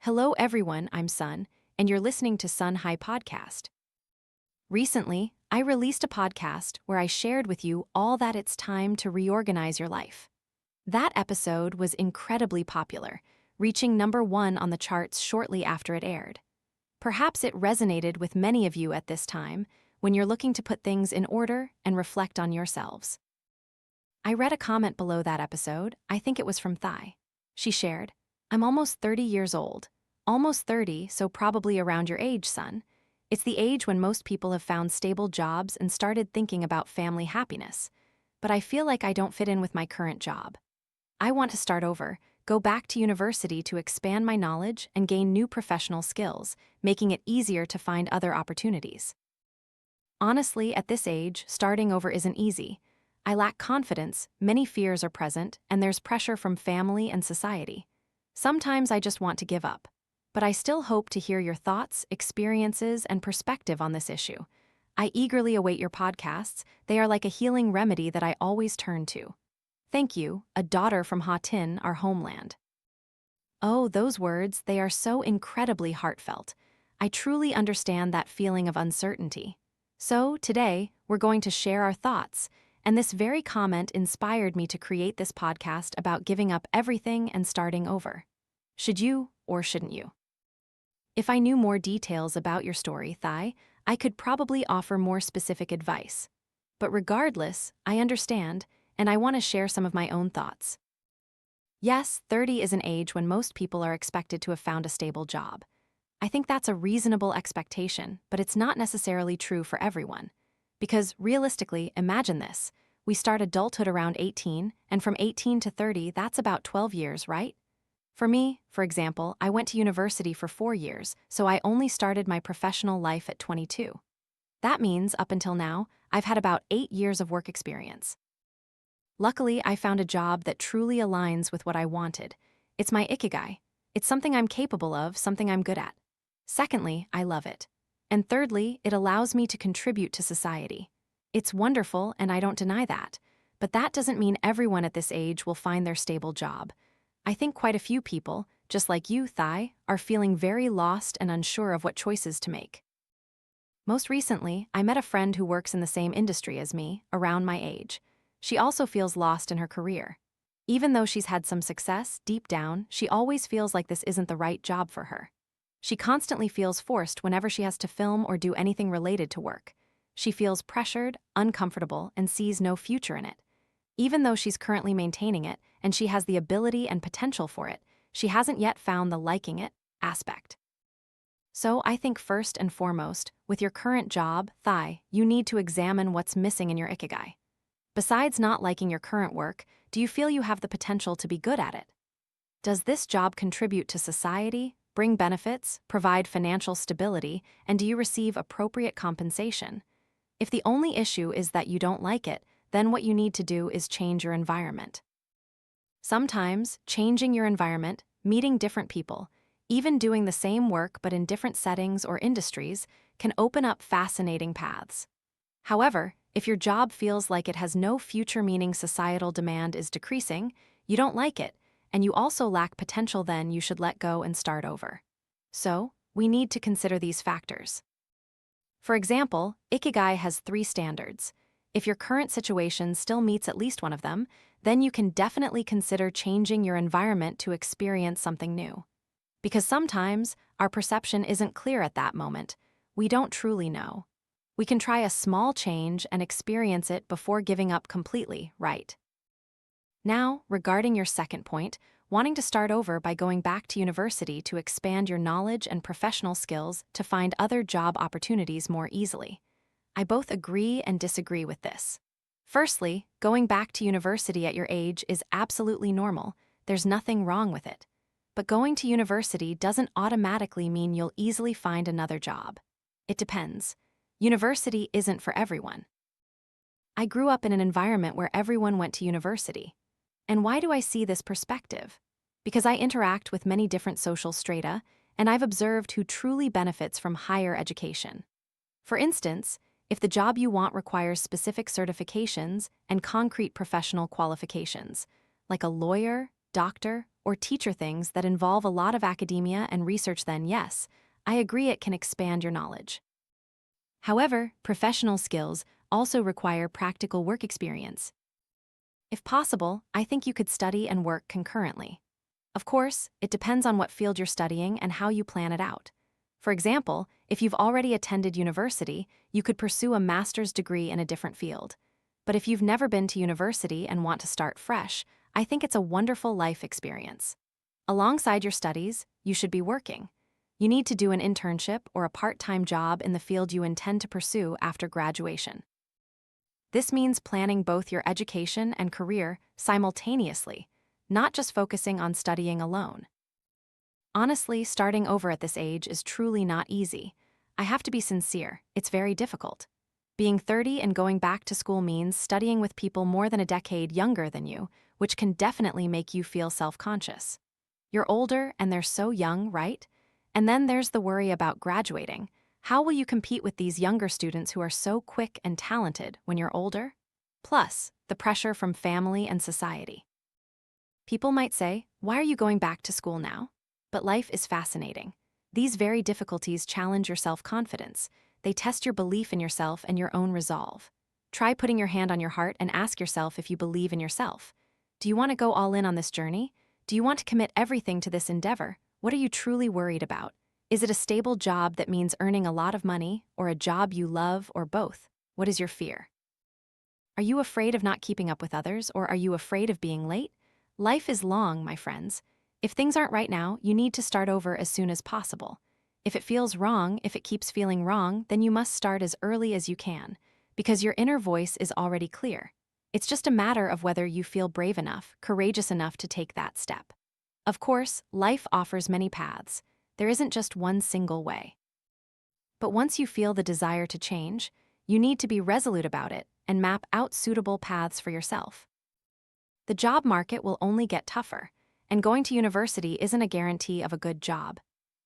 Hello everyone, I'm Sun, and you're listening to Sun Huy Podcast. Recently, I released a podcast where I shared with you all that it's time to reorganize your life. That episode was incredibly popular, reaching #1 on the charts shortly after it aired. Perhaps it resonated with many of you at this time when you're looking to put things in order and reflect on yourselves. I read a comment below that episode. I think it was from Thai. She shared, "I'm almost 30 years old. Almost 30, so probably around your age, Sun. It's the age when most people have found stable jobs and started thinking about family happiness. But I feel like I don't fit in with my current job. I want to start over, go back to university to expand my knowledge and gain new professional skills, making it easier to find other opportunities. Honestly, at this age, starting over isn't easy. I lack confidence, many fears are present, and there's pressure from family and society. Sometimes I just want to give up. But I still hope to hear your thoughts, experiences, and perspective on this issue. I eagerly await your podcasts. They are like a healing remedy that I always turn to. Thank you, a daughter from Ha Tin, our homeland." Oh, those words, they are so incredibly heartfelt. I truly understand that feeling of uncertainty. So, today, we're going to share our thoughts, and this very comment inspired me to create this podcast about giving up everything and starting over. Should you, or shouldn't you? If I knew more details about your story, Thai, I could probably offer more specific advice. But regardless, I understand, and I want to share some of my own thoughts. Yes, 30 is an age when most people are expected to have found a stable job. I think that's a reasonable expectation, but it's not necessarily true for everyone. Because realistically, imagine this. We start adulthood around 18, and from 18 to 30, that's about 12 years, right? For me, for example, I went to university for 4 years, so I only started my professional life at 22. That means, up until now, I've had about 8 years of work experience. Luckily, I found a job that truly aligns with what I wanted. It's my Ikigai. It's something I'm capable of, something I'm good at. Secondly, I love it. And thirdly, it allows me to contribute to society. It's wonderful, and I don't deny that. But that doesn't mean everyone at this age will find their stable job. I think quite a few people, just like you, Thai, are feeling very lost and unsure of what choices to make. Most recently, I met a friend who works in the same industry as me, around my age. She also feels lost in her career. Even though she's had some success, deep down, she always feels like this isn't the right job for her. She constantly feels forced whenever she has to film or do anything related to work. She feels pressured, uncomfortable, and sees no future in it. Even though she's currently maintaining it, and she has the ability and potential for it, she hasn't yet found the liking it aspect. So I think first and foremost, with your current job, Thai, you need to examine what's missing in your Ikigai. Besides not liking your current work, do you feel you have the potential to be good at it? Does this job contribute to society, bring benefits, provide financial stability, and do you receive appropriate compensation? If the only issue is that you don't like it, then what you need to do is change your environment. Sometimes, changing your environment, meeting different people, even doing the same work but in different settings or industries, can open up fascinating paths. However, if your job feels like it has no future, meaning societal demand is decreasing, you don't like it, and you also lack potential, then you should let go and start over. So, we need to consider these factors. For example, Ikigai has 3 standards. If your current situation still meets at least one of them, then you can definitely consider changing your environment to experience something new. Because sometimes, our perception isn't clear at that moment. We don't truly know. We can try a small change and experience it before giving up completely, right? Now, regarding your second point, wanting to start over by going back to university to expand your knowledge and professional skills to find other job opportunities more easily. I both agree and disagree with this. Firstly, going back to university at your age is absolutely normal. There's nothing wrong with it. But going to university doesn't automatically mean you'll easily find another job. It depends. University isn't for everyone. I grew up in an environment where everyone went to university. And why do I see this perspective? Because I interact with many different social strata, and I've observed who truly benefits from higher education. For instance, if the job you want requires specific certifications and concrete professional qualifications, like a lawyer, doctor, or teacher things that involve a lot of academia and research, then yes, I agree it can expand your knowledge. However, professional skills also require practical work experience. If possible, I think you could study and work concurrently. Of course, it depends on what field you're studying and how you plan it out. For example, if you've already attended university, you could pursue a master's degree in a different field. But if you've never been to university and want to start fresh, I think it's a wonderful life experience. Alongside your studies, you should be working. You need to do an internship or a part-time job in the field you intend to pursue after graduation. This means planning both your education and career simultaneously, not just focusing on studying alone. Honestly, starting over at this age is truly not easy. I have to be sincere, it's very difficult. Being 30 and going back to school means studying with people more than a decade younger than you, which can definitely make you feel self-conscious. You're older and they're so young, right? And then there's the worry about graduating. How will you compete with these younger students who are so quick and talented when you're older? Plus, the pressure from family and society. People might say, why are you going back to school now? But life is fascinating. These very difficulties challenge your self-confidence. They test your belief in yourself and your own resolve. Try putting your hand on your heart and ask yourself if you believe in yourself. Do you want to go all in on this journey? Do you want to commit everything to this endeavor? What are you truly worried about? Is it a stable job that means earning a lot of money, or a job you love, or both? What is your fear? Are you afraid of not keeping up with others, or are you afraid of being late? Life is long, my friends. If things aren't right now, you need to start over as soon as possible. If it feels wrong, if it keeps feeling wrong, then you must start as early as you can, because your inner voice is already clear. It's just a matter of whether you feel brave enough, courageous enough to take that step. Of course, life offers many paths. There isn't just one single way. But once you feel the desire to change, you need to be resolute about it and map out suitable paths for yourself. The job market will only get tougher, and going to university isn't a guarantee of a good job.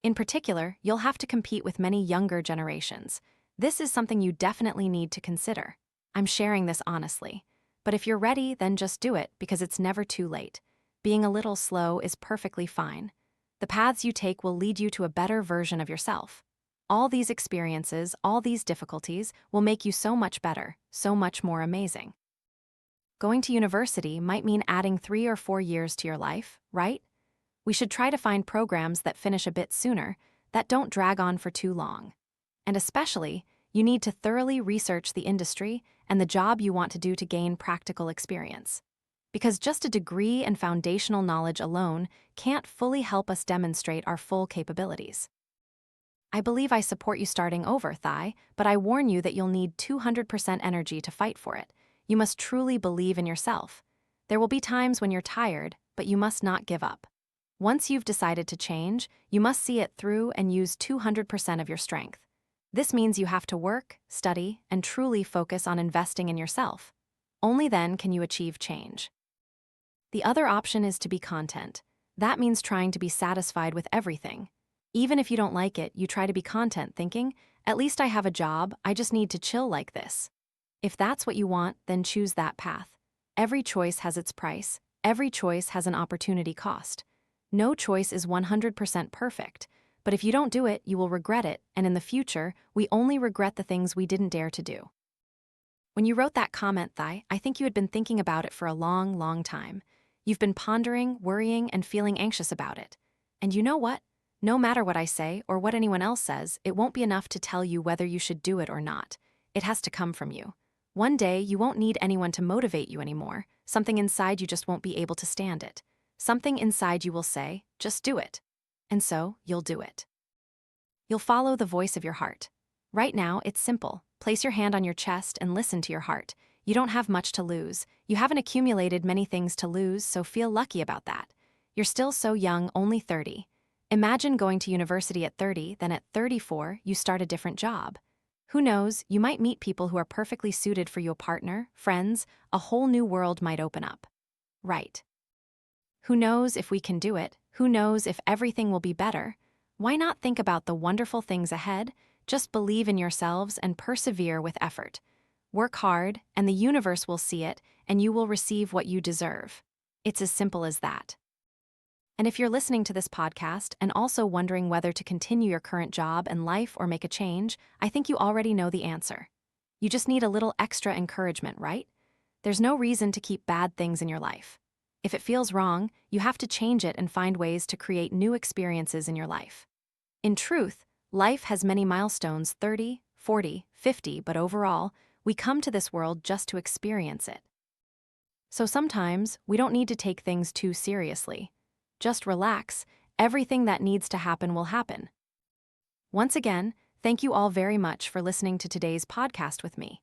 In particular, you'll have to compete with many younger generations. This is something you definitely need to consider. I'm sharing this honestly. But if you're ready, then just do it, because it's never too late. Being a little slow is perfectly fine. The paths you take will lead you to a better version of yourself. All these experiences, all these difficulties, will make you so much better, so much more amazing. Going to university might mean adding 3 or 4 years to your life, right? We should try to find programs that finish a bit sooner, that don't drag on for too long. And especially, you need to thoroughly research the industry and the job you want to do to gain practical experience. Because just a degree and foundational knowledge alone can't fully help us demonstrate our full capabilities. I believe I support you starting over, Thai, but I warn you that you'll need 200% energy to fight for it. You must truly believe in yourself. There will be times when you're tired, but you must not give up. Once you've decided to change, you must see it through and use 200% of your strength. This means you have to work, study, and truly focus on investing in yourself. Only then can you achieve change. The other option is to be content. That means trying to be satisfied with everything. Even if you don't like it, you try to be content, thinking, at least I have a job, I just need to chill like this. If that's what you want, then choose that path. Every choice has its price. Every choice has an opportunity cost. No choice is 100% perfect, but if you don't do it, you will regret it, and in the future, we only regret the things we didn't dare to do. When you wrote that comment, Thai, I think you had been thinking about it for a long, long time. You've been pondering, worrying, and feeling anxious about it. And you know what? No matter what I say or what anyone else says, it won't be enough to tell you whether you should do it or not. It has to come from you. One day, you won't need anyone to motivate you anymore. Something inside you just won't be able to stand it. Something inside you will say, just do it. And so, you'll do it. You'll follow the voice of your heart. Right now, it's simple. Place your hand on your chest and listen to your heart. You don't have much to lose. You haven't accumulated many things to lose, so feel lucky about that. You're still so young, only 30. Imagine going to university at 30, then at 34, you start a different job. Who knows, you might meet people who are perfectly suited for your partner, friends, a whole new world might open up. Right. Who knows if we can do it? Who knows if everything will be better? Why not think about the wonderful things ahead? Just believe in yourselves and persevere with effort. Work hard, and the universe will see it, and you will receive what you deserve. It's as simple as that. And if you're listening to this podcast and also wondering whether to continue your current job and life or make a change, I think you already know the answer. You just need a little extra encouragement, right? There's no reason to keep bad things in your life. If it feels wrong, you have to change it and find ways to create new experiences in your life. In truth, life has many milestones, 30, 40, 50, but overall, we come to this world just to experience it. So sometimes, we don't need to take things too seriously. Just relax, everything that needs to happen will happen. Once again, thank you all very much for listening to today's podcast with me.